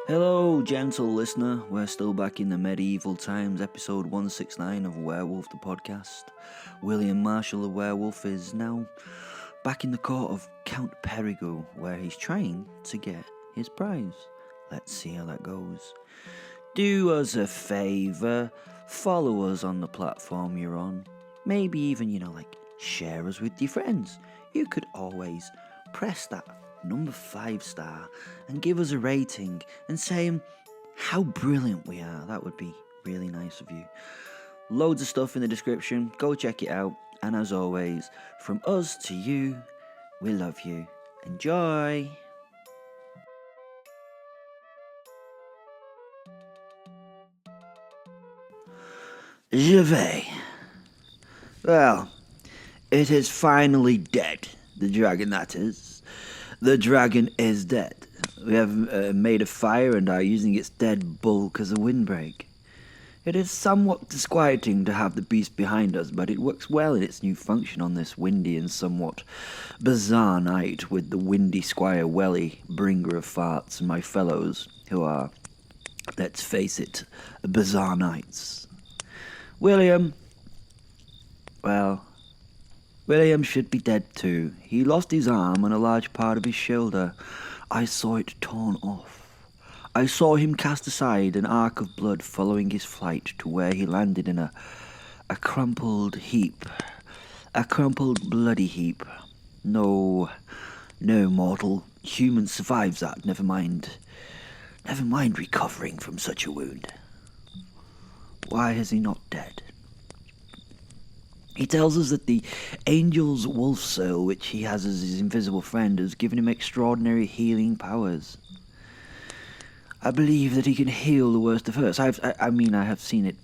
Hello, gentle listener. We're still back in the medieval times, episode 169 of Werewolf the Podcast. William Marshall the Werewolf is now back in the court of Count Perigo, where he's trying to get his prize. Let's see how that goes. Do us a favour, follow us on the platform you're on. Maybe even, share us with your friends. You could always press that number 5 star and give us a rating and say how brilliant we are. That would be really nice of you. Loads of stuff in the description. Go check it out. And as always, from us to you, we love you. Enjoy. Je vais. Well, it is finally dead. The dragon, that is. The dragon is dead. We have made a fire and are using its dead bulk as a windbreak. It is somewhat disquieting to have the beast behind us, but it works well in its new function on this windy and somewhat bizarre night with the windy Squire Welly, bringer of farts, and my fellows, who are, let's face it, bizarre nights. William should be dead too. He lost his arm and a large part of his shoulder. I saw it torn off. I saw him cast aside, an arc of blood following his flight to where he landed in a crumpled heap. A crumpled bloody heap. No mortal human survives that, never mind recovering from such a wound. Why is he not dead? He tells us that the angel's wolf soul, which he has as his invisible friend, has given him extraordinary healing powers. I believe that he can heal the worst of hurts. I have seen it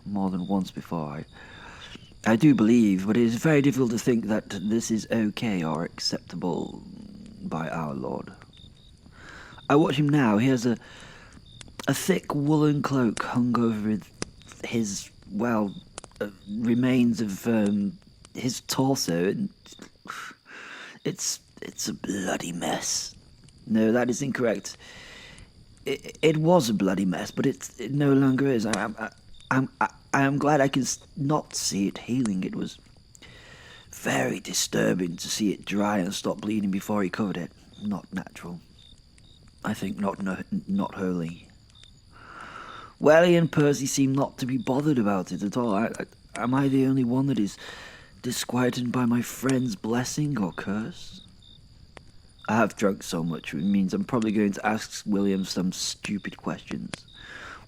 more than once before. I do believe, but it is very difficult to think that this is okay or acceptable by our Lord. I watch him now. He has a thick woolen cloak hung over his, remains of his torso, and it's a bloody mess. No, that is incorrect. It was a bloody mess, but it no longer is. I am glad I can not see it healing. It was very disturbing to see it dry and stop bleeding before he covered it. Not natural. I think not holy. Welly and Percy seem not to be bothered about it at all. Am I the only one that is disquieted by my friend's blessing or curse? I have drunk so much, it means I'm probably going to ask William some stupid questions.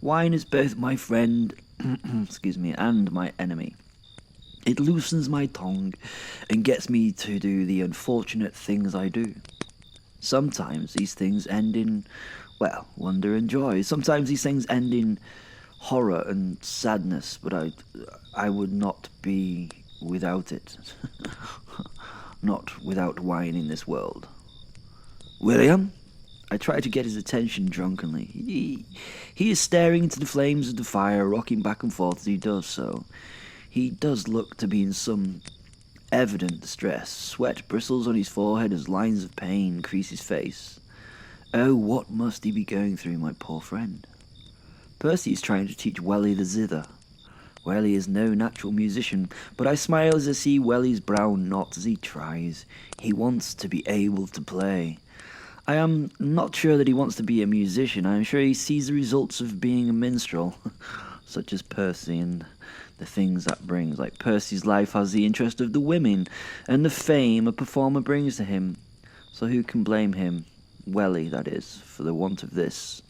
Wine is both my friend, and my enemy. It loosens my tongue and gets me to do the unfortunate things I do. Sometimes these things end in, wonder and joy. Sometimes these things end in horror and sadness, but I would not be without it. Not without wine in this world. William? I try to get his attention drunkenly. He is staring into the flames of the fire, rocking back and forth as he does so. He does look to be in some evident distress. Sweat bristles on his forehead as lines of pain crease his face. Oh, what must he be going through, my poor friend? Percy is trying to teach Welly the zither. Welly is no natural musician, but I smile as I see Welly's brow knot as he tries. He wants to be able to play. I am not sure that he wants to be a musician. I am sure he sees the results of being a minstrel, such as Percy and the things that brings. Like Percy's life has the interest of the women and the fame a performer brings to him. So who can blame him? Welly, that is, for the want of this.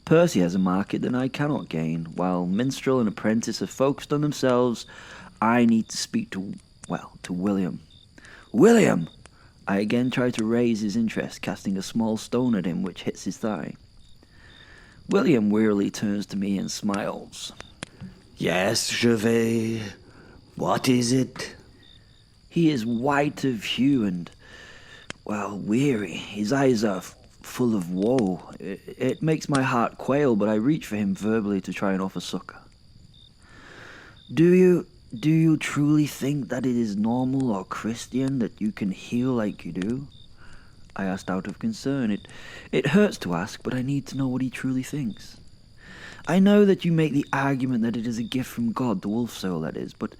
Percy has a market that I cannot gain. While minstrel and apprentice are focused on themselves, I need to speak to William. William! I again try to raise his interest, casting a small stone at him which hits his thigh. William wearily turns to me and smiles. Yes, Gervais. What is it? He is white of hue and, weary. His eyes are full of woe. It makes my heart quail, but I reach for him verbally to try and offer succor. Do you truly think that it is normal or Christian that you can heal like you do? I asked out of concern. It hurts to ask, but I need to know what he truly thinks. I know that you make the argument that it is a gift from God, the wolf soul that is, but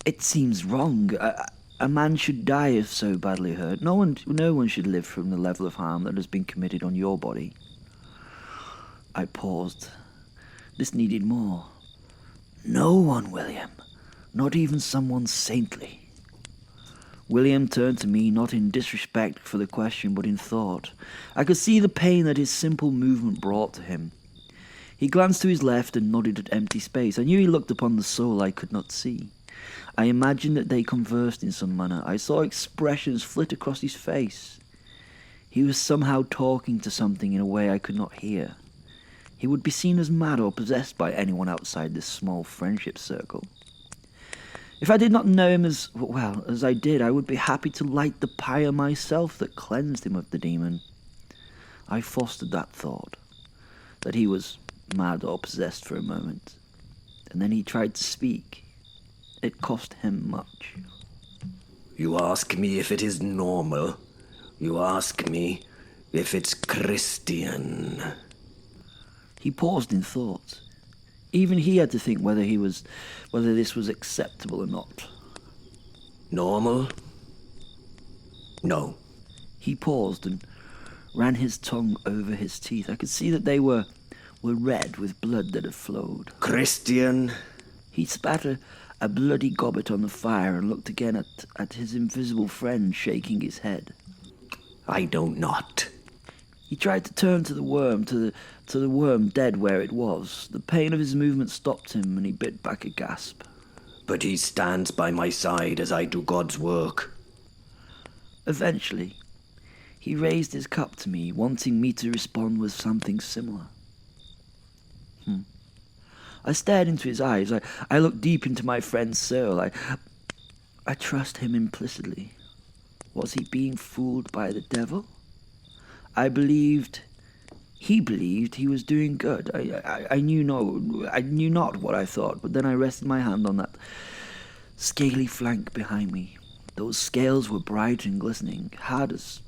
it seems wrong. A man should die if so badly hurt. No one should live from the level of harm that has been committed on your body. I paused. This needed more. No one, William. Not even someone saintly. William turned to me, not in disrespect for the question, but in thought. I could see the pain that his simple movement brought to him. He glanced to his left and nodded at empty space. I knew he looked upon the soul I could not see. I imagined that they conversed in some manner. I saw expressions flit across his face. He was somehow talking to something in a way I could not hear. He would be seen as mad or possessed by anyone outside this small friendship circle. If I did not know him as well as I did, I would be happy to light the pyre myself that cleansed him of the demon. I fostered that thought, that he was mad or possessed for a moment, and then he tried to speak. It cost him much. You ask me if it is normal. You ask me if it's Christian. He paused in thought. Even he had to think whether this was acceptable or not. Normal? No. He paused and ran his tongue over his teeth. I could see that they were red with blood that had flowed. Christian? He spat a bloody gobbet on the fire and looked again at his invisible friend, shaking his head. I know not. He tried to turn to the worm, to the worm dead where it was. The pain of his movement stopped him, and he bit back a gasp. But he stands by my side as I do God's work. Eventually, he raised his cup to me, wanting me to respond with something similar. I stared into his eyes. I looked deep into my friend's soul. I trust him implicitly. Was he being fooled by the devil? He believed he was doing good. I knew not what I thought, but then I rested my hand on that scaly flank behind me. Those scales were bright and glistening, hard as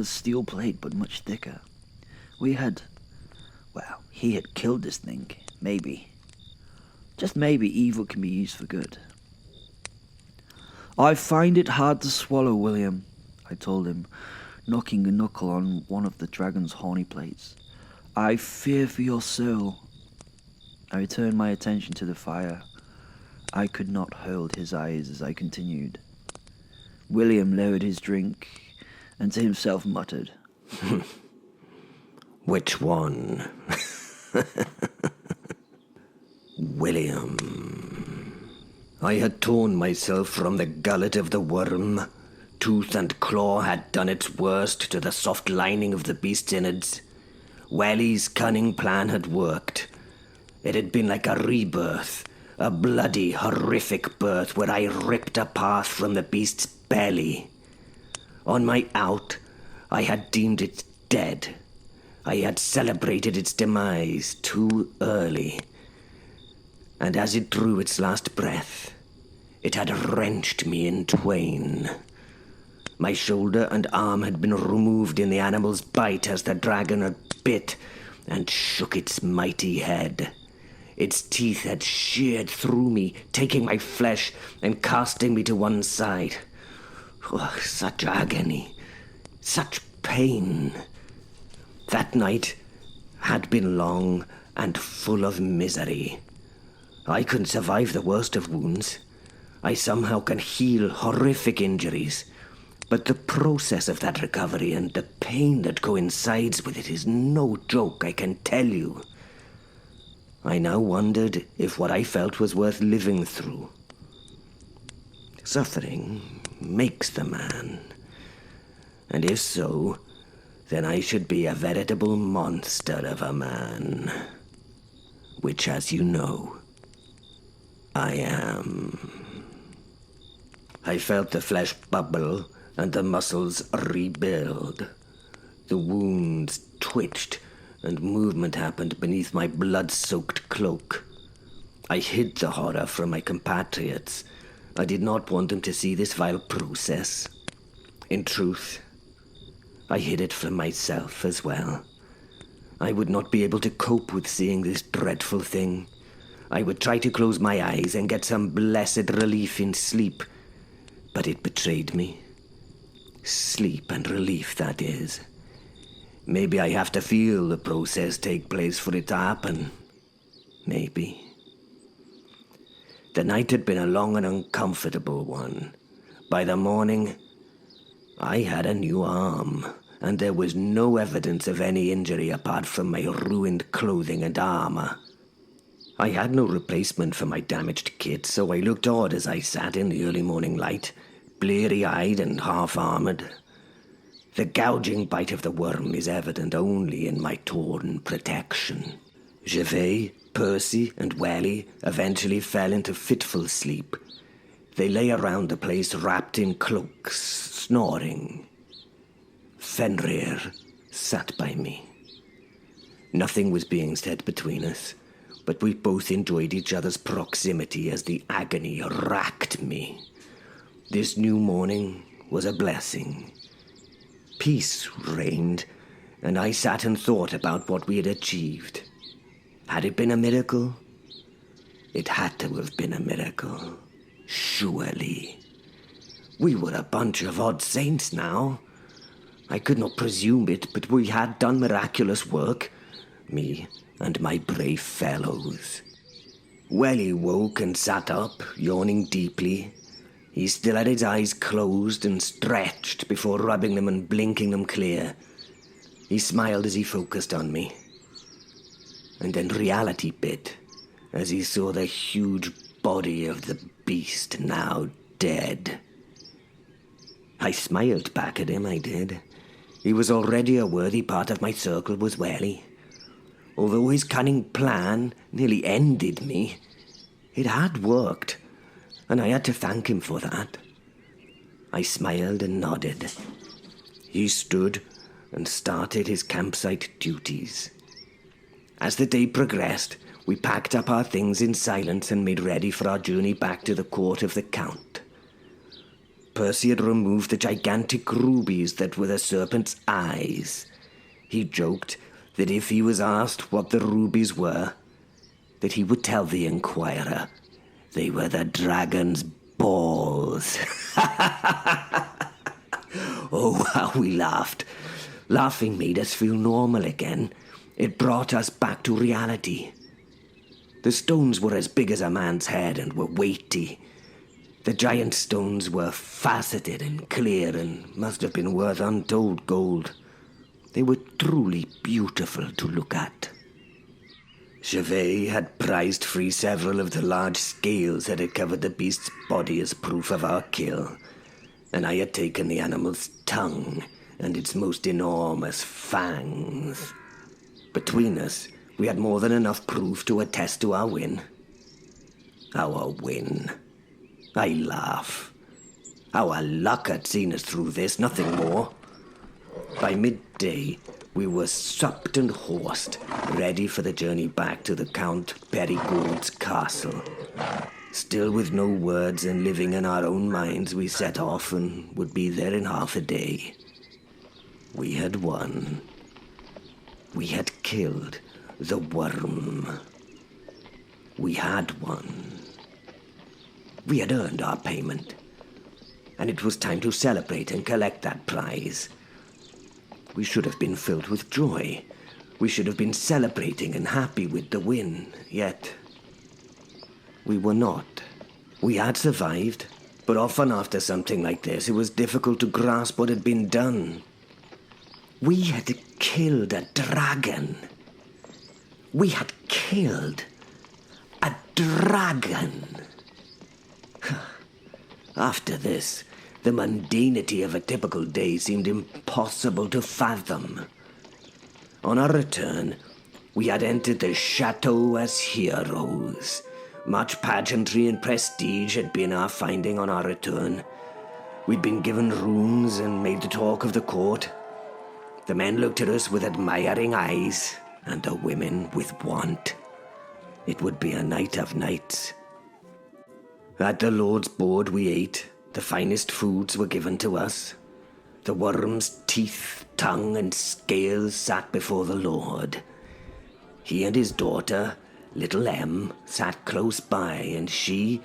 steel plate, but much thicker. He had killed this thing. Maybe. Just maybe evil can be used for good. I find it hard to swallow, William, I told him, knocking a knuckle on one of the dragon's horny plates. I fear for your soul. I returned my attention to the fire. I could not hold his eyes as I continued. William lowered his drink and to himself muttered, Which one? William. I had torn myself from the gullet of the worm. Tooth and claw had done its worst to the soft lining of the beast's innards. Wally's cunning plan had worked. It had been like a rebirth, a bloody, horrific birth where I ripped a path from the beast's belly. On my out, I had deemed it dead. I had celebrated its demise too early. And as it drew its last breath, it had wrenched me in twain. My shoulder and arm had been removed in the animal's bite as the dragon had bit and shook its mighty head. Its teeth had sheared through me, taking my flesh and casting me to one side. Oh, such agony, such pain. That night had been long and full of misery. I couldn't survive the worst of wounds. I somehow can heal horrific injuries. But the process of that recovery and the pain that coincides with it is no joke, I can tell you. I now wondered if what I felt was worth living through. Suffering makes the man. And if so, then I should be a veritable monster of a man. Which, as you know, I am. I felt the flesh bubble and the muscles rebuild. The wounds twitched and movement happened beneath my blood-soaked cloak. I hid the horror from my compatriots. I did not want them to see this vile process. In truth, I hid it from myself as well. I would not be able to cope with seeing this dreadful thing. I would try to close my eyes and get some blessed relief in sleep, but it betrayed me. Sleep and relief, that is. Maybe I have to feel the process take place for it to happen. Maybe. The night had been a long and uncomfortable one. By the morning, I had a new arm, and there was no evidence of any injury apart from my ruined clothing and armor. I had no replacement for my damaged kit, so I looked odd as I sat in the early morning light, bleary-eyed and half-armored. The gouging bite of the worm is evident only in my torn protection. Gervais, Percy, and Welly eventually fell into fitful sleep. They lay around the place wrapped in cloaks, snoring. Fenrir sat by me. Nothing was being said between us, but we both enjoyed each other's proximity as the agony racked me. This new morning was a blessing. Peace reigned, and I sat and thought about what we had achieved. Had it been a miracle? It had to have been a miracle. Surely. We were a bunch of odd saints now. I could not presume it, but we had done miraculous work. Me and my brave fellows. Welly woke and sat up, yawning deeply. He still had his eyes closed and stretched before rubbing them and blinking them clear. He smiled as he focused on me. And then reality bit, as he saw the huge body of the beast now dead. I smiled back at him, I did. He was already a worthy part of my circle, was Welly. Although his cunning plan nearly ended me, it had worked, and I had to thank him for that. I smiled and nodded. He stood and started his campsite duties. As the day progressed, we packed up our things in silence and made ready for our journey back to the court of the Count. Percy had removed the gigantic rubies that were the serpent's eyes. He joked that if he was asked what the rubies were, that he would tell the inquirer they were the dragon's balls. Oh, how we laughed. Laughing made us feel normal again. It brought us back to reality. The stones were as big as a man's head and were weighty. The giant stones were faceted and clear and must have been worth untold gold. They were truly beautiful to look at. Gervais had prized free several of the large scales that had covered the beast's body as proof of our kill, and I had taken the animal's tongue and its most enormous fangs. Between us, we had more than enough proof to attest to our win. Our win. I laugh. Our luck had seen us through this, nothing more. By midday, we were supped and horsed, ready for the journey back to the Count Perigold's castle. Still with no words and living in our own minds, we set off and would be there in half a day. We had won. We had killed the worm. We had won. We had earned our payment, and it was time to celebrate and collect that prize. We should have been filled with joy. We should have been celebrating and happy with the win, yet we were not. We had survived, but often after something like this, it was difficult to grasp what had been done. We had killed a dragon. We had killed a dragon. After this, the mundanity of a typical day seemed impossible to fathom. On our return, we had entered the chateau as heroes. Much pageantry and prestige had been our finding on our return. We'd been given rooms and made the talk of the court. The men looked at us with admiring eyes, and the women with want. It would be a night of nights. At the Lord's board we ate. The finest foods were given to us. The worm's teeth, tongue, and scales sat before the Lord. He and his daughter, little Em, sat close by, and she,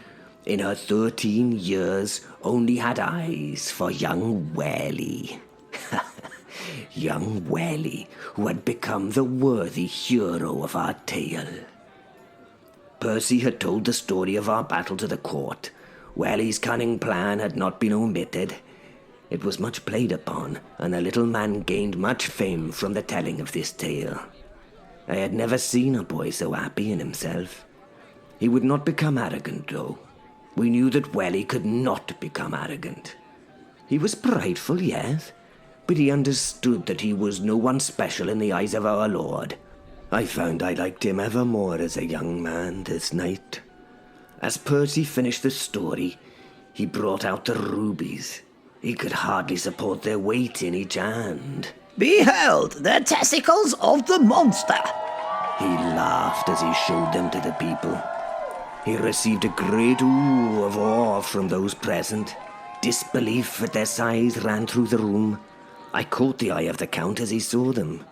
in her 13 years, only had eyes for young Welly. Young Welly, who had become the worthy hero of our tale. Percy had told the story of our battle to the court. Welly's cunning plan had not been omitted. It was much played upon, and the little man gained much fame from the telling of this tale. I had never seen a boy so happy in himself. He would not become arrogant, though. We knew that Welly could not become arrogant. He was prideful, yes, but he understood that he was no one special in the eyes of our Lord. I found I liked him ever more as a young man this night. As Percy finished the story, he brought out the rubies. He could hardly support their weight in each hand. Behold, the testicles of the monster! He laughed as he showed them to the people. He received a great ooh of awe from those present. Disbelief at their size ran through the room. I caught the eye of the Count as he saw them.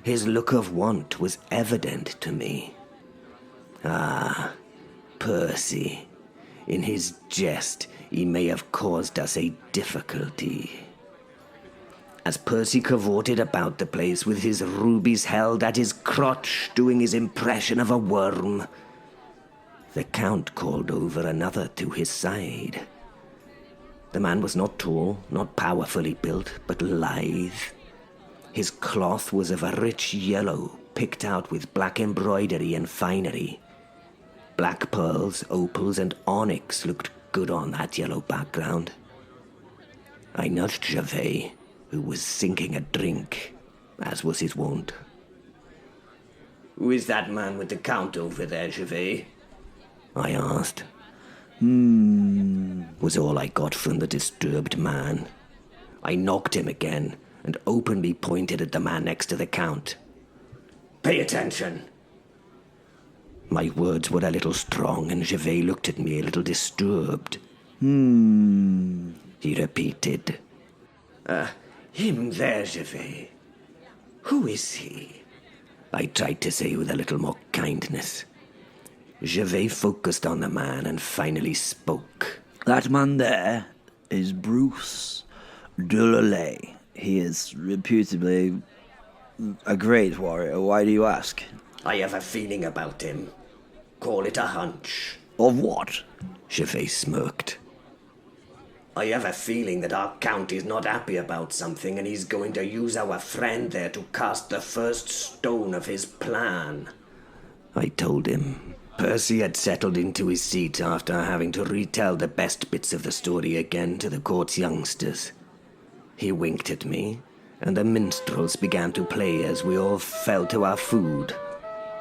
His look of want was evident to me. Ah, Percy. In his jest, he may have caused us a difficulty. As Percy cavorted about the place with his rubies held at his crotch, doing his impression of a worm, the Count called over another to his side. The man was not tall, not powerfully built, but lithe. His cloth was of a rich yellow, picked out with black embroidery and finery. Black pearls, opals, and onyx looked good on that yellow background. I nudged Gervais, who was sinking a drink, as was his wont. "Who is that man with the Count over there, Gervais?" I asked. Was all I got from the disturbed man. I knocked him again and openly pointed at the man next to the Count. "Pay attention." My words were a little strong, and Gervais looked at me a little disturbed. He repeated. Him there, Gervais. Who is he?" I tried to say with a little more kindness. Gervais focused on the man and finally spoke. That man there is Bruce de Lelay. He is reputably a great warrior. Why do you ask? "I have a feeling about him. Call it a hunch." Of what? Gervais smirked. "I have a feeling that our Count is not happy about something, and he's going to use our friend there to cast the first stone of his plan," I told him. Percy had settled into his seat after having to retell the best bits of the story again to the court's youngsters. He winked at me, and the minstrels began to play as we all fell to our food.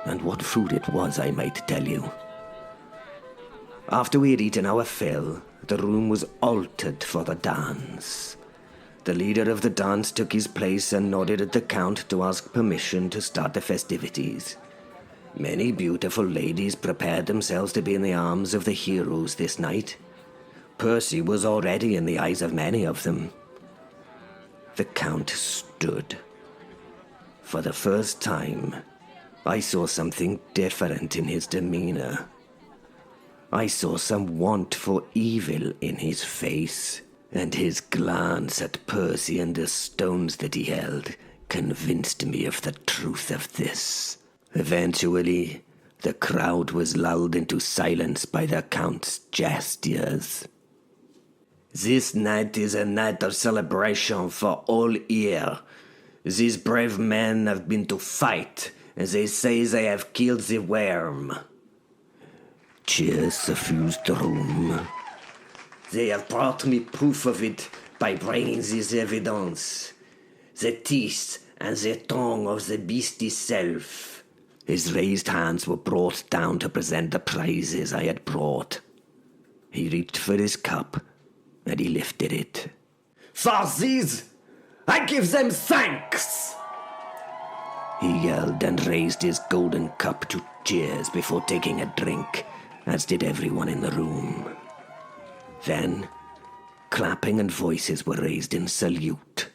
And what food it was, I might tell you. After we had eaten our fill, the room was altered for the dance. The leader of the dance took his place and nodded at the Count to ask permission to start the festivities. Many beautiful ladies prepared themselves to be in the arms of the heroes this night. Percy was already in the eyes of many of them. The Count stood. For the first time, I saw something different in his demeanor. I saw some want for evil in his face, and his glance at Percy and the stones that he held convinced me of the truth of this. Eventually, the crowd was lulled into silence by the Count's gestures. "This night is a night of celebration for all here. These brave men have been to fight, and they say they have killed the worm." Cheers suffused the room. "They have brought me proof of it by bringing this evidence. The teeth and the tongue of the beast itself." His raised hands were brought down to present the prizes I had brought. He reached for his cup, and he lifted it. "For these, I give them thanks!" He yelled and raised his golden cup to cheers before taking a drink, as did everyone in the room. Then, clapping and voices were raised in salute.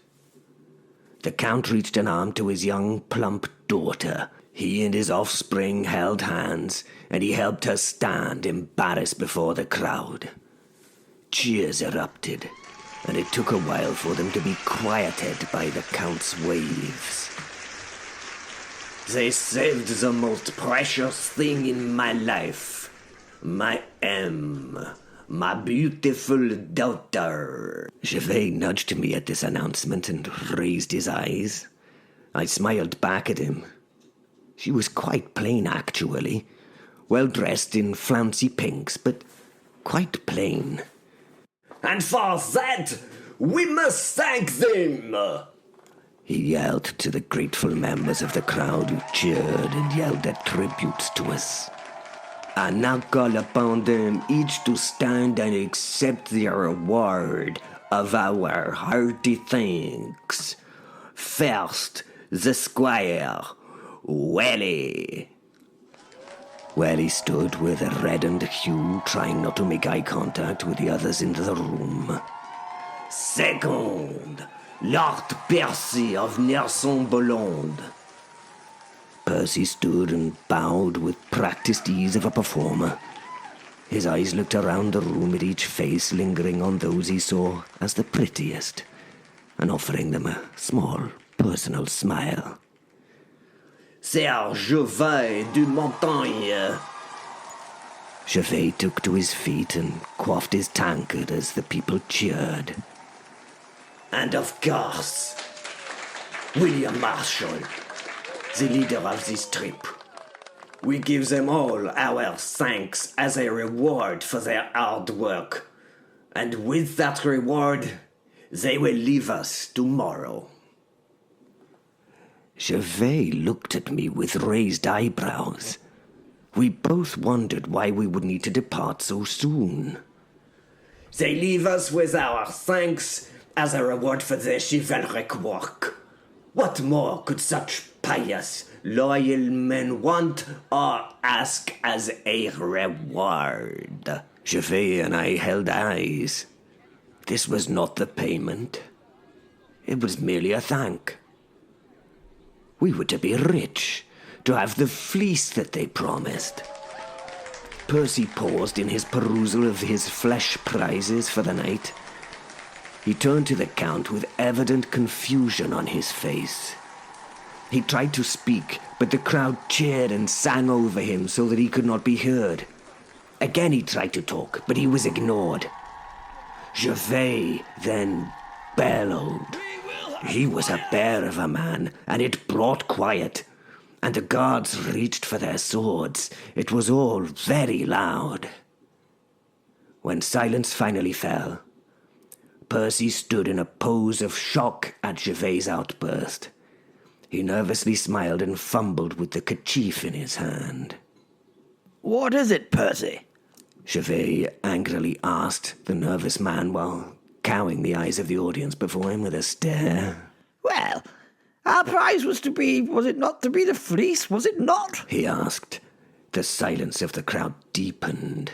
The Count reached an arm to his young, plump daughter. He and his offspring held hands, and he helped her stand, embarrassed before the crowd. Cheers erupted, and it took a while for them to be quieted by the Count's waves. They saved the most precious thing in my life. My M. My beautiful daughter. Gervais nudged me at this announcement and raised his eyes. I smiled back at him. She was quite plain, actually. Well dressed in flouncy pinks, but quite plain. And for that, we must thank them! He yelled to the grateful members of the crowd who cheered and yelled their tributes to us. I now call upon them each to stand and accept the reward of our hearty thanks. First, the squire, Welly. Welly stood with a reddened hue, trying not to make eye contact with the others in the room. Second, Lord Percy of Nerson-Bolland. Percy stood and bowed with practiced ease of a performer. His eyes looked around the room at each face, lingering on those he saw as the prettiest, and offering them a small, personal smile. Sir Gervais de Montagne. Gervais took to his feet and quaffed his tankard as the people cheered. And of course, William Marshall, the leader of this trip. We give them all our thanks as a reward for their hard work. And with that reward, they will leave us tomorrow. Gervais looked at me with raised eyebrows. We both wondered why we would need to depart so soon. They leave us with our thanks as a reward for their chivalric work. What more could such pious, loyal men want or ask as a reward? Gervais and I held eyes. This was not the payment. It was merely a thank. We were to be rich, to have the fleece that they promised. Percy paused in his perusal of his flesh prizes for the night. He turned to the Count with evident confusion on his face. He tried to speak, but the crowd cheered and sang over him so that he could not be heard. Again he tried to talk, but he was ignored. Gervais then bellowed. He was a bear of a man, and it brought quiet. And the guards reached for their swords. It was all very loud. When silence finally fell, Percy stood in a pose of shock at Gervais' outburst. He nervously smiled and fumbled with the kerchief in his hand. What is it, Percy? Gervais angrily asked the nervous man while cowing the eyes of the audience before him with a stare. Well, our prize was it not to be the fleece, was it not? He asked. The silence of the crowd deepened.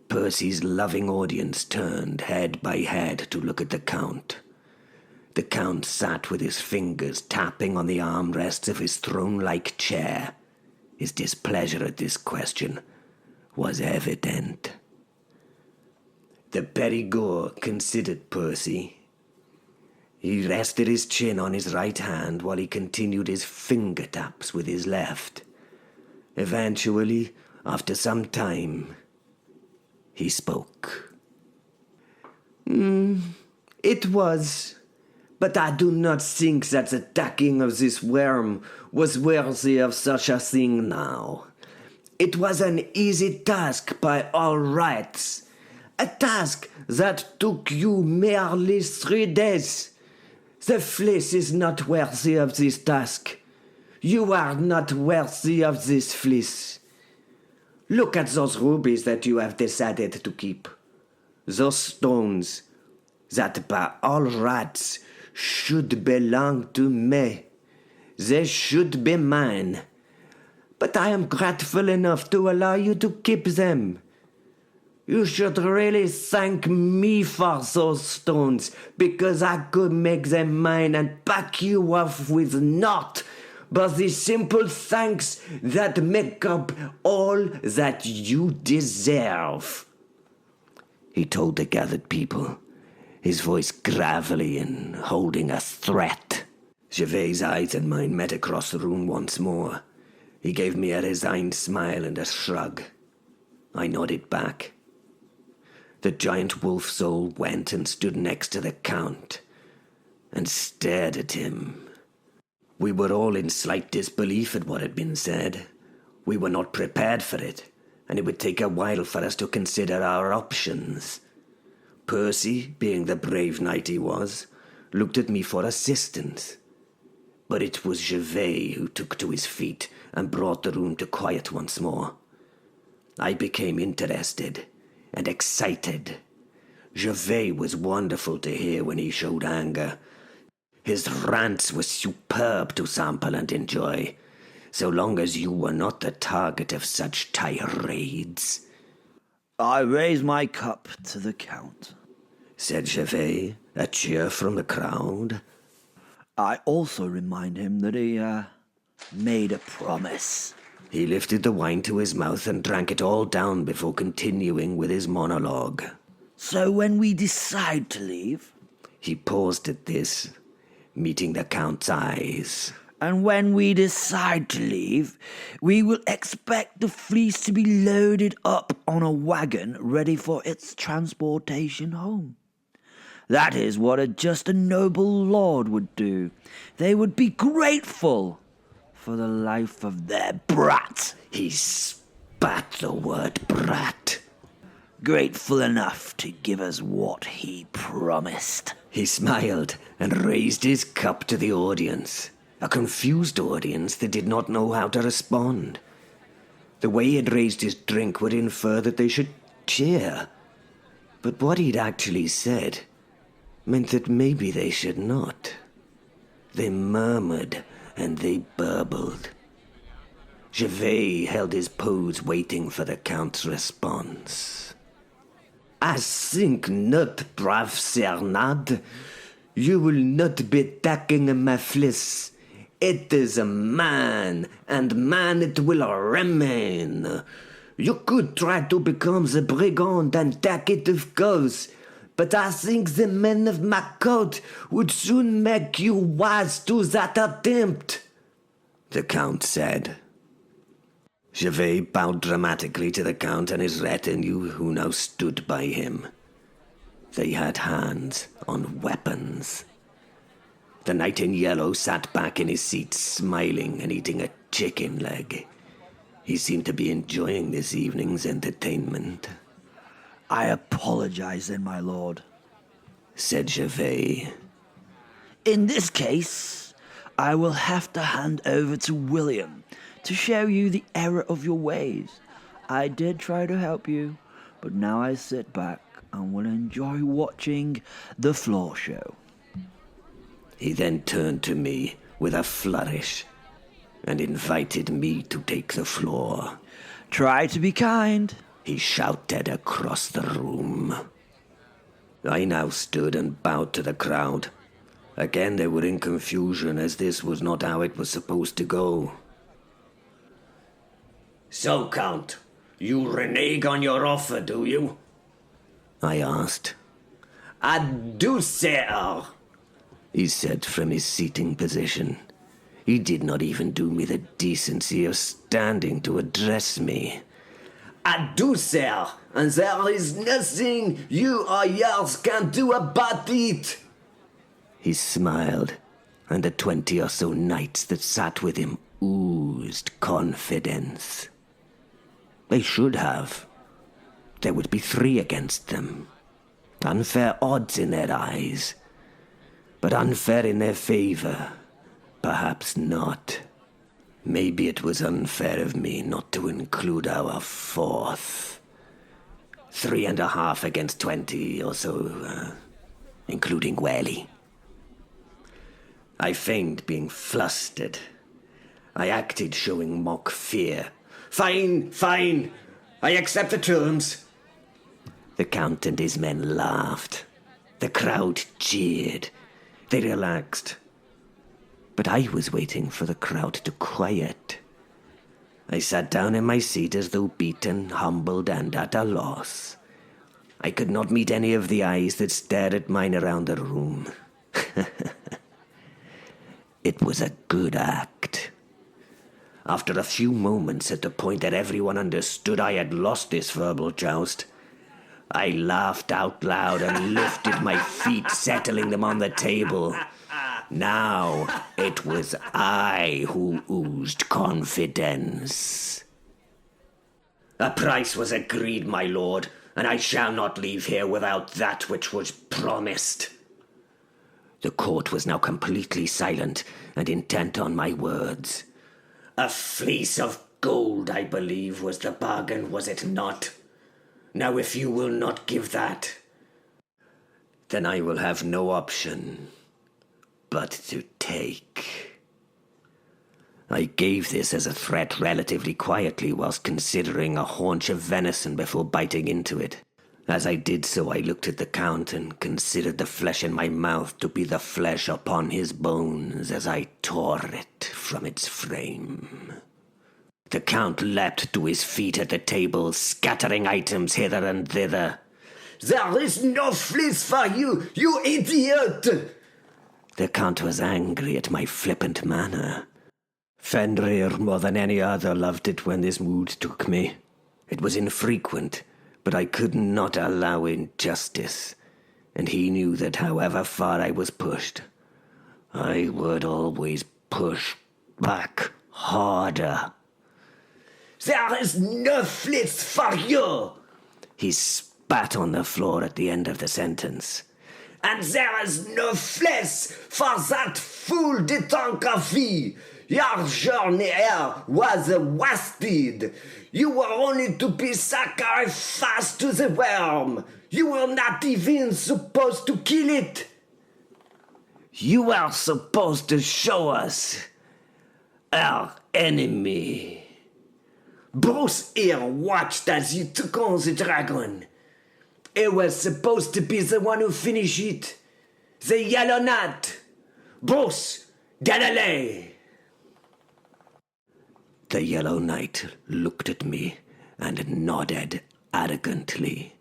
Percy's loving audience turned head by head to look at the Count. The Count sat with his fingers tapping on the armrests of his throne-like chair. His displeasure at this question was evident. The Perigord considered Percy. He rested his chin on his right hand while he continued his finger taps with his left. Eventually, after some time, he spoke. It was, but I do not think that the attacking of this worm was worthy of such a thing now. It was an easy task by all rights. A task that took you merely 3 days. The fleece is not worthy of this task. You are not worthy of this fleece. Look at those rubies that you have decided to keep. Those stones that by all rights should belong to me. They should be mine. But I am grateful enough to allow you to keep them. You should really thank me for those stones, because I could make them mine and back you off with naught but the simple thanks that make up all that you deserve. He told the gathered people, his voice gravelly and holding a threat. Gervais' eyes and mine met across the room once more. He gave me a resigned smile and a shrug. I nodded back. The giant wolf soul went and stood next to the Count and stared at him. We were all in slight disbelief at what had been said. We were not prepared for it, and it would take a while for us to consider our options. Percy, being the brave knight he was, looked at me for assistance. But it was Gervais who took to his feet and brought the room to quiet once more. I became interested and excited. Gervais was wonderful to hear when he showed anger. His rants were superb to sample and enjoy, so long as you were not the target of such tirades. I raise my cup to the Count, said Gervais, a cheer from the crowd. I also remind him that he, made a promise. He lifted the wine to his mouth and drank it all down before continuing with his monologue. So when we decide to leave... He paused at this, meeting the Count's eyes. And when we decide to leave, we will expect the fleece to be loaded up on a wagon ready for its transportation home. That is what just a noble lord would do. They would be grateful for the life of their brat. He spat the word brat. Grateful enough to give us what he promised. He smiled and raised his cup to the audience, a confused audience that did not know how to respond. The way he had raised his drink would infer that they should cheer, but what he'd actually said meant that maybe they should not. They murmured and they burbled. Gervais held his pose waiting for the Count's response. I think not, brave Sir Ned. You will not be taking my fleece. It is a man, and man it will remain. You could try to become the brigand and take it, of course, but I think the men of my court would soon make you wise to that attempt, the Count said. Gervais bowed dramatically to the Count and his retinue who now stood by him. They had hands on weapons. The knight in yellow sat back in his seat, smiling and eating a chicken leg. He seemed to be enjoying this evening's entertainment. I apologize then, my lord, said Gervais. In this case, I will have to hand over to William to show you the error of your ways. I did try to help you, but now I sit back and will enjoy watching the floor show. He then turned to me with a flourish and invited me to take the floor. Try to be kind, he shouted across the room. I now stood and bowed to the crowd. Again they were in confusion, as this was not how it was supposed to go. So, Count, you renege on your offer, do you? I asked. I do, sir, he said from his seating position. He did not even do me the decency of standing to address me. I do, sir, and there is nothing you or yours can do about it. He smiled, and the 20 or so knights that sat with him oozed confidence. They should have. There would be 3 against them. Unfair odds in their eyes, but unfair in their favor. Perhaps not. Maybe it was unfair of me not to include our 4th. 3.5 against 20 or so, including Wally. I feigned being flustered. I acted showing mock fear. Fine, I accept the terms. The Count and his men laughed. The crowd cheered. They relaxed. But I was waiting for the crowd to quiet. I sat down in my seat as though beaten, humbled, and at a loss. I could not meet any of the eyes that stared at mine around the room. It was a good act. After a few moments, at the point that everyone understood I had lost this verbal joust, I laughed out loud and lifted my feet, settling them on the table. Now it was I who oozed confidence. A price was agreed, my lord, and I shall not leave here without that which was promised. The court was now completely silent and intent on my words. A fleece of gold, I believe, was the bargain, was it not? Now, if you will not give that, then I will have no option but to take. I gave this as a threat relatively quietly whilst considering a haunch of venison before biting into it. As I did so, I looked at the Count and considered the flesh in my mouth to be the flesh upon his bones as I tore it from its frame. The Count leapt to his feet at the table, scattering items hither and thither. "There is no fleece for you, you idiot!" The Count was angry at my flippant manner. Fenrir, more than any other, loved it when this mood took me. It was infrequent, but I could not allow injustice, and he knew that however far I was pushed, I would always push back harder. "There is no fleece for you!" He spat on the floor at the end of the sentence. "And there is no fleece for that fool de Tankerville! Your journey here was wasted. You were only to be sacrificed to the worm. You were not even supposed to kill it. You were supposed to show us our enemy. Bruce here watched as you took on the dragon. He was supposed to be the one who finished it. The Yellow Knight. Bruce Galilei." The Yellow Knight looked at me and nodded arrogantly,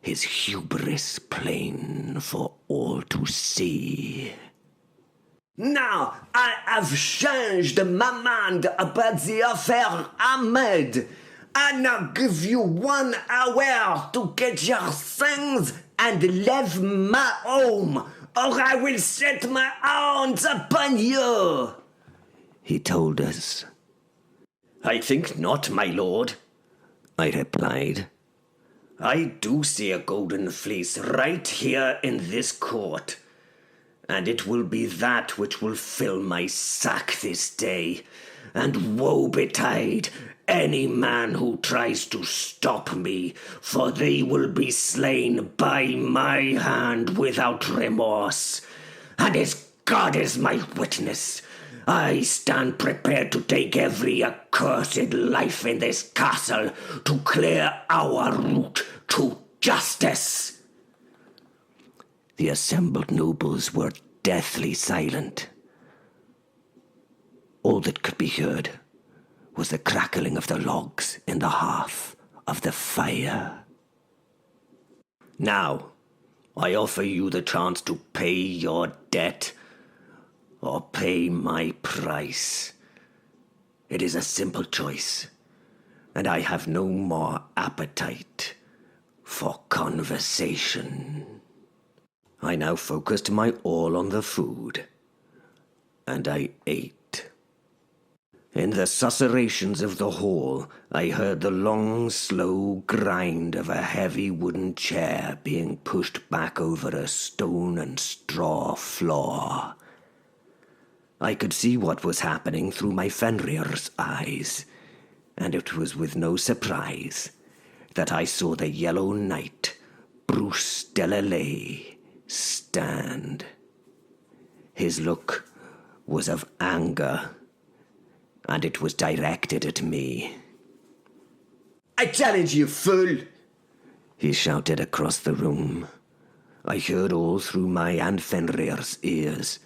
his hubris plain for all to see. "Now I have changed my mind about the affair I made. I now give you 1 hour to get your things and leave my home, or I will set my hands upon you," he told us. "I think not, my lord," I replied. "I do see a golden fleece right here in this court, and it will be that which will fill my sack this day, and woe betide any man who tries to stop me, for they will be slain by my hand without remorse. And as God is my witness, I stand prepared to take every accursed life in this castle to clear our route to justice." The assembled nobles were deathly silent. All that could be heard was the crackling of the logs in the hearth of the fire. "Now, I offer you the chance to pay your debt or pay my price. It is a simple choice, and I have no more appetite for conversation." I now focused my all on the food, and I ate. In the susurrations of the hall, I heard the long, slow grind of a heavy wooden chair being pushed back over a stone and straw floor. I could see what was happening through my Fenrir's eyes, and it was with no surprise that I saw the Yellow Knight, Bruce Galilei, stand. His look was of anger, and it was directed at me. "I challenge you, fool!" he shouted across the room. I heard all through my and Fenrir's ears,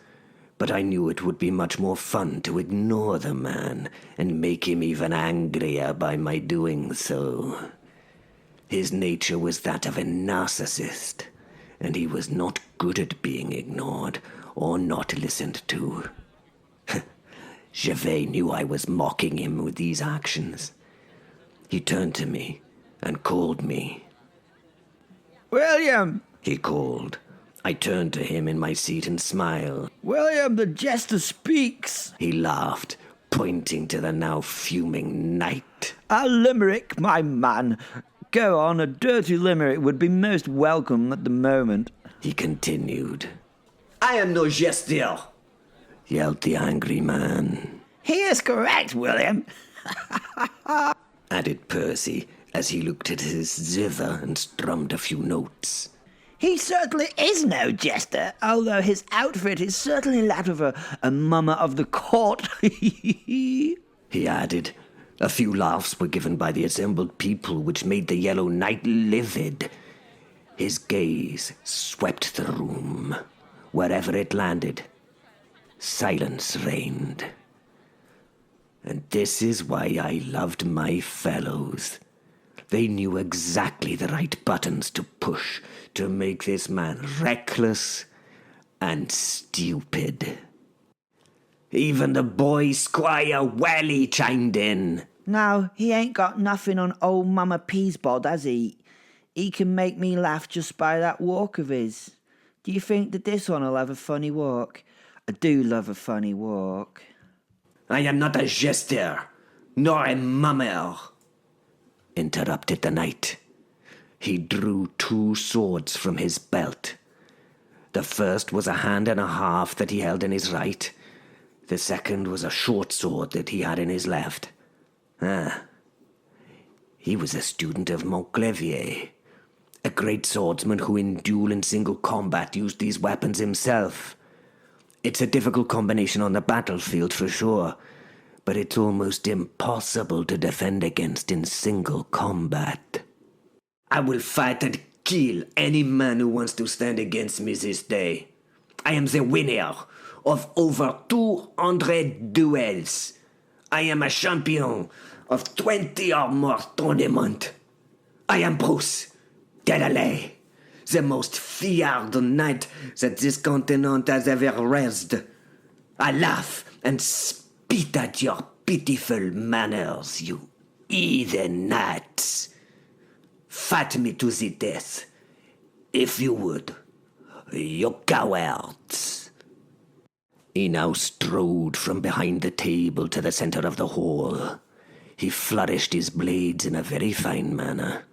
but I knew it would be much more fun to ignore the man and make him even angrier by my doing so. His nature was that of a narcissist, and he was not good at being ignored or not listened to. Gervais knew I was mocking him with these actions. He turned to me and called me. William! He called. I turned to him in my seat and smiled. William, the jester speaks! He laughed, pointing to the now fuming knight. A limerick, my man. Go on, a dirty limerick would be most welcome at the moment. He continued. I am no jester, yelled the angry man. He is correct, William, added Percy as he looked at his zither and strummed a few notes. He certainly is no jester, although his outfit is certainly that of a mummer of the court. He added. A few laughs were given by the assembled people, which made the Yellow Knight livid. His gaze swept the room. Wherever it landed, silence reigned. And this is why I loved my fellows. They knew exactly the right buttons to push to make this man reckless and stupid. Even the boy Squire Welly chimed in. Now, he ain't got nothing on old Mama Peasbod, has he? He can make me laugh just by that walk of his. Do you think that this one will have a funny walk? I do love a funny walk. I am not a jester, nor a mummer, interrupted the knight. He drew 2 swords from his belt. The first was a hand and a half that he held in his right. The second was a short sword that he had in his left. He was a student of Montclavier, a great swordsman who in duel and single combat used these weapons himself. It's a difficult combination on the battlefield for sure, but it's almost impossible to defend against in single combat. I will fight and kill any man who wants to stand against me this day. I am the winner of over 200 duels. I am a champion of 20 or more tournaments. I am Bruce Delalay, the most feared knight that this continent has ever raised. I laugh and spit at your pitiful manners, you heathen knights. Fight me to the death, if you would, you cowards. He now strode from behind the table to the center of the hall. He flourished his blades in a very fine manner.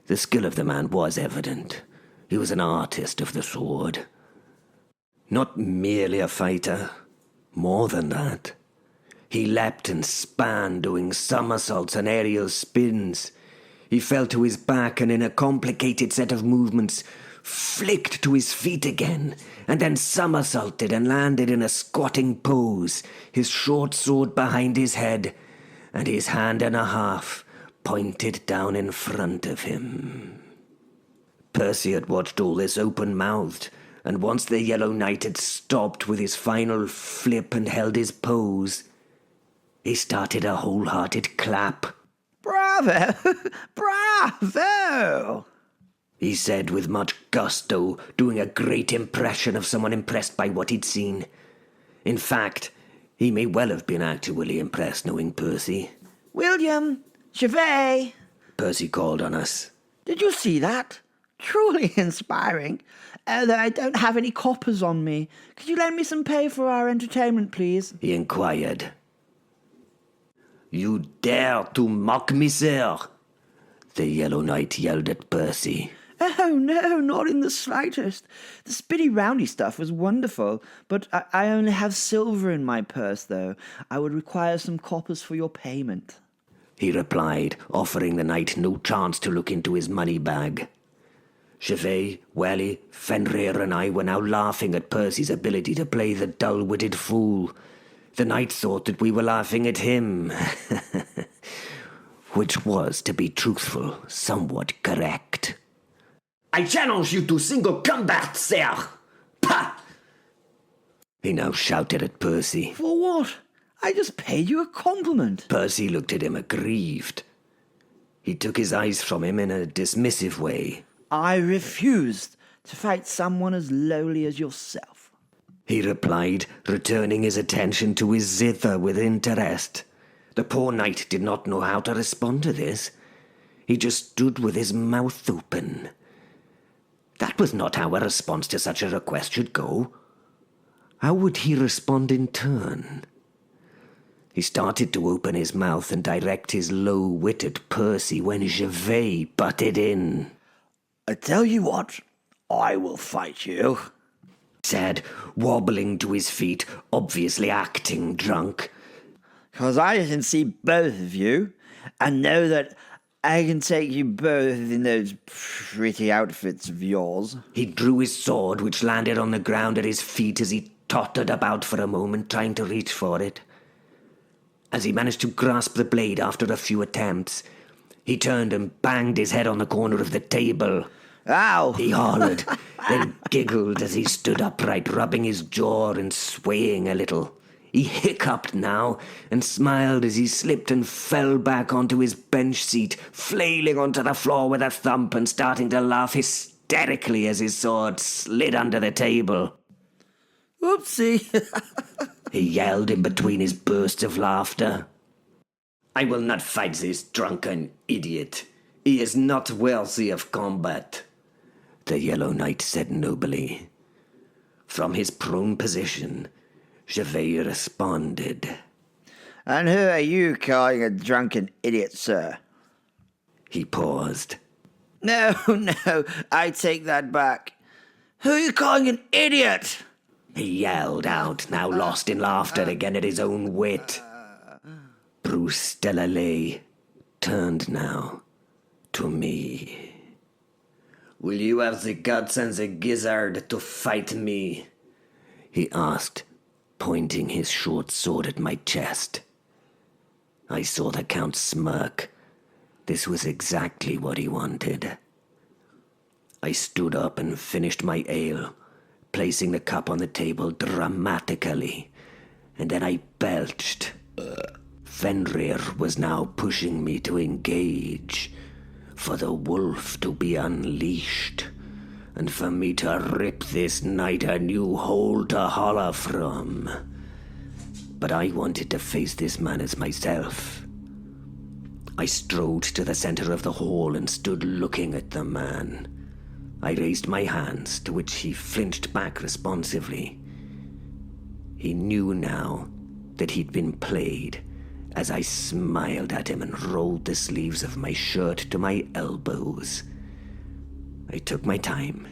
The skill of the man was evident. He was an artist of the sword. Not merely a fighter, more than that. He leapt and span, doing somersaults and aerial spins. He fell to his back and in a complicated set of movements flicked to his feet again, and then somersaulted and landed in a squatting pose, his short sword behind his head, and his hand and a half pointed down in front of him. Percy had watched all this open-mouthed, and once the Yellow Knight had stopped with his final flip and held his pose, he started a wholehearted clap. Bravo! Bravo! He said with much gusto, doing a great impression of someone impressed by what he'd seen. In fact, he may well have been actually impressed knowing Percy. William! Gervais! Percy called on us. Did you see that? Truly inspiring. Although I don't have any coppers on me. Could you lend me some pay for our entertainment, please? He inquired. You dare to mock me, sir? The Yellow Knight yelled at Percy. Oh, no, not in the slightest. The spinny roundy stuff was wonderful, but I only have silver in my purse, though. I would require some coppers for your payment. He replied, offering the knight no chance to look into his money bag. Gervais, Welly, Fenrir and I were now laughing at Percy's ability to play the dull-witted fool. The knight thought that we were laughing at him. Which was, to be truthful, somewhat correct. I challenge you to single combat, sir! Pah! He now shouted at Percy. For what? I just paid you a compliment. Percy looked at him aggrieved. He took his eyes from him in a dismissive way. I refused to fight someone as lowly as yourself, he replied, returning his attention to his zither with interest. The poor knight did not know how to respond to this. He just stood with his mouth open. That was not how a response to such a request should go. How would he respond in turn? He started to open his mouth and direct his low-wit at Percy when Gervais butted in. I tell you what, I will fight you, said, wobbling to his feet, obviously acting drunk. 'Cause I can see both of you, and know that I can take you both in those pretty outfits of yours. He drew his sword, which landed on the ground at his feet as he tottered about for a moment, trying to reach for it. As he managed to grasp the blade after a few attempts, he turned and banged his head on the corner of the table. Ow! He hollered, then giggled as he stood upright, rubbing his jaw and swaying a little. He hiccuped now and smiled as he slipped and fell back onto his bench seat, flailing onto the floor with a thump and starting to laugh hysterically as his sword slid under the table. Whoopsie! He yelled in between his bursts of laughter. I will not fight this drunken idiot. He is not worthy of combat, the Yellow Knight said nobly. From his prone position, Gervais responded. And who are you calling a drunken idiot, sir? He paused. No, I take that back. Who are you calling an idiot? He yelled out, now lost in laughter again at his own wit. Bruce Delalay turned now to me. Will you have the guts and the gizzard to fight me? He asked, pointing his short sword at my chest. I saw the Count smirk. This was exactly what he wanted. I stood up and finished my ale, placing the cup on the table dramatically, and then I belched. Fenrir was now pushing me to engage, for the wolf to be unleashed, and for me to rip this knight a new hole to holler from. But I wanted to face this man as myself. I strode to the center of the hall and stood looking at the man. I raised my hands, to which he flinched back responsively. He knew now that he'd been played, as I smiled at him and rolled the sleeves of my shirt to my elbows. I took my time,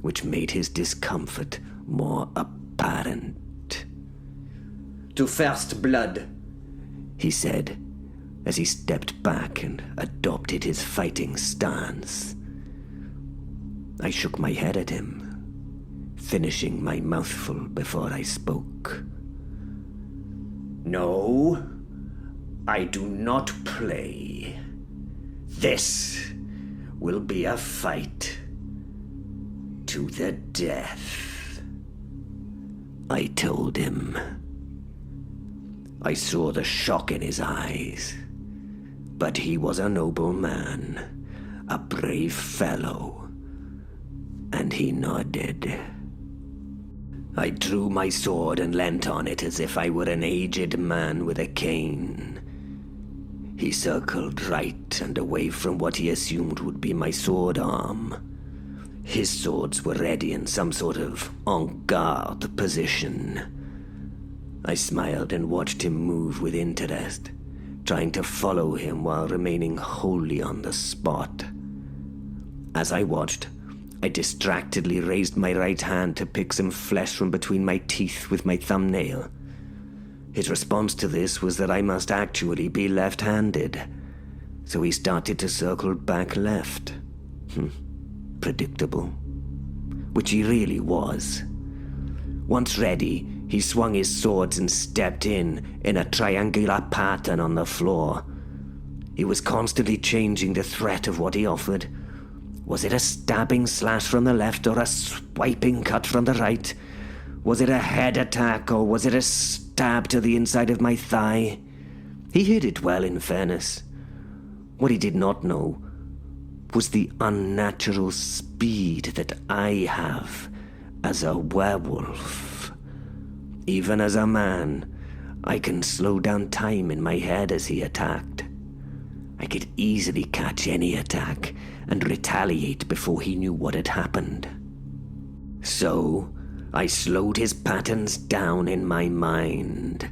which made his discomfort more apparent. To first blood, he said, as he stepped back and adopted his fighting stance. I shook my head at him, finishing my mouthful before I spoke. No, I do not play. This will be a fight to the death, I told him. I saw the shock in his eyes, but he was a noble man, a brave fellow, and he nodded. I drew my sword and leant on it as if I were an aged man with a cane. He circled right and away from what he assumed would be my sword arm. His swords were ready in some sort of en garde position. I smiled and watched him move with interest, trying to follow him while remaining wholly on the spot. As I watched, I distractedly raised my right hand to pick some flesh from between my teeth with my thumbnail. His response to this was that I must actually be left-handed, so he started to circle back left. Predictable. Which he really was. Once ready, he swung his swords and stepped in a triangular pattern on the floor. He was constantly changing the threat of what he offered, Was it a stabbing slash from the left or a swiping cut from the right? Was it a head attack or was it a stab to the inside of my thigh? He hid it well, in fairness. What he did not know was the unnatural speed that I have as a werewolf. Even as a man, I can slow down time in my head as he attacked. I could easily catch any attack and retaliate before he knew what had happened. So, I slowed his patterns down in my mind.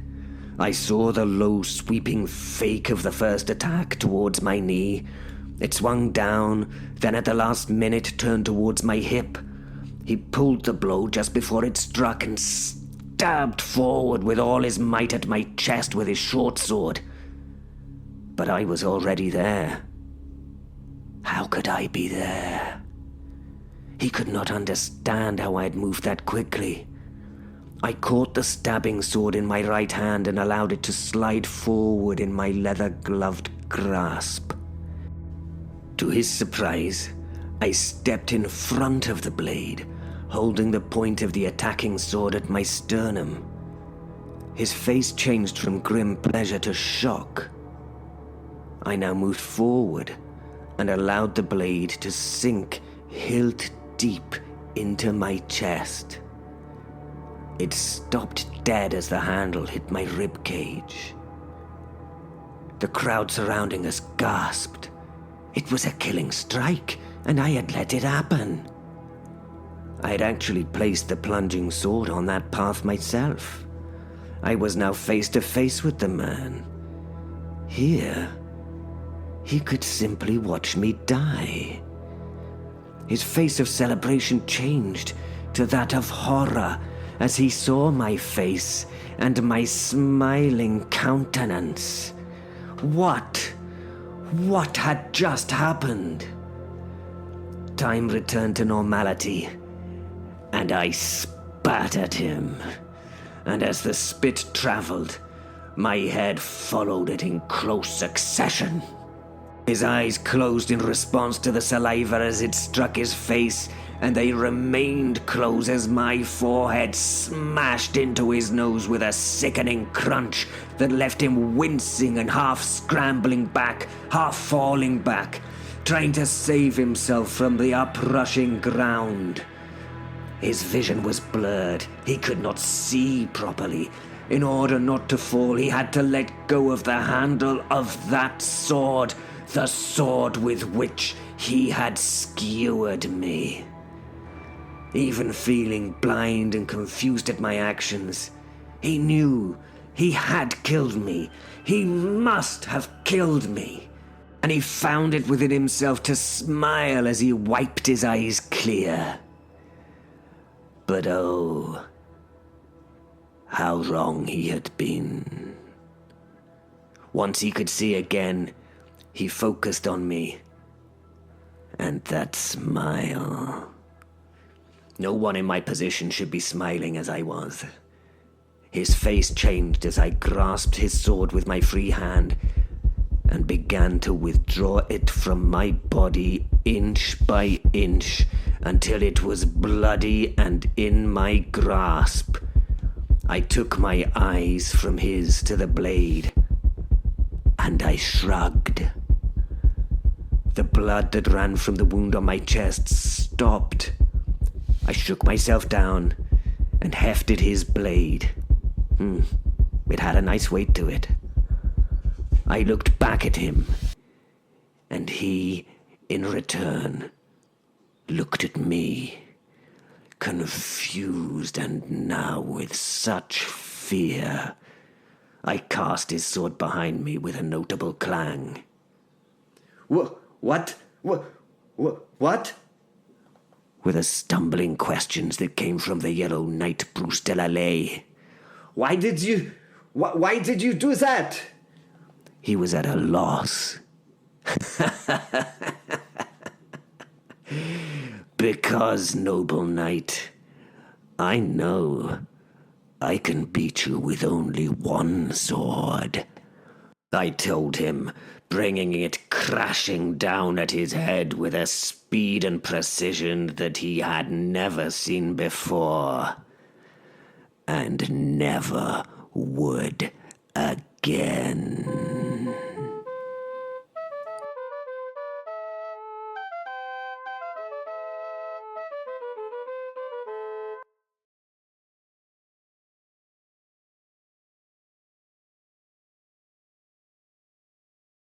I saw the low sweeping fake of the first attack towards my knee. It swung down, then at the last minute turned towards my hip. He pulled the blow just before it struck and stabbed forward with all his might at my chest with his short sword. But I was already there. How could I be there? He could not understand how I had moved that quickly. I caught the stabbing sword in my right hand and allowed it to slide forward in my leather-gloved grasp. To his surprise, I stepped in front of the blade, holding the point of the attacking sword at my sternum. His face changed from grim pleasure to shock. I now moved forward and allowed the blade to sink hilt deep into my chest. It stopped dead as the handle hit my rib cage. The crowd surrounding us gasped. It was a killing strike, and I had let it happen. I had actually placed the plunging sword on that path myself. I was now face to face with the man. Here, he could simply watch me die. His face of celebration changed to that of horror as he saw my face and my smiling countenance. What had just happened? Time returned to normality, and I spat at him. And as the spit traveled, my head followed it in close succession. His eyes closed in response to the saliva as it struck his face, and they remained closed as my forehead smashed into his nose with a sickening crunch that left him wincing and half scrambling back, half falling back, trying to save himself from the uprushing ground. His vision was blurred. He could not see properly. In order not to fall, he had to let go of the handle of that sword, the sword with which he had skewered me. Even feeling blind and confused at my actions, he knew he had killed me. He must have killed me. And he found it within himself to smile as he wiped his eyes clear. But oh, how wrong he had been. Once he could see again, he focused on me. And that smile. No one in my position should be smiling as I was. His face changed as I grasped his sword with my free hand and began to withdraw it from my body inch by inch until it was bloody and in my grasp. I took my eyes from his to the blade, and I shrugged. The blood that ran from the wound on my chest stopped. I shook myself down and hefted his blade. It had a nice weight to it. I looked back at him, and he, in return, looked at me, confused and now with such fear. I cast his sword behind me with a notable clang. What? Were the stumbling questions that came from the Yellow Knight Bruce de la Lay. Why did you do that? He was at a loss. Because, noble knight, I know I can beat you with only one sword. I told him, bringing it crashing down at his head with a speed and precision that he had never seen before, and never would again.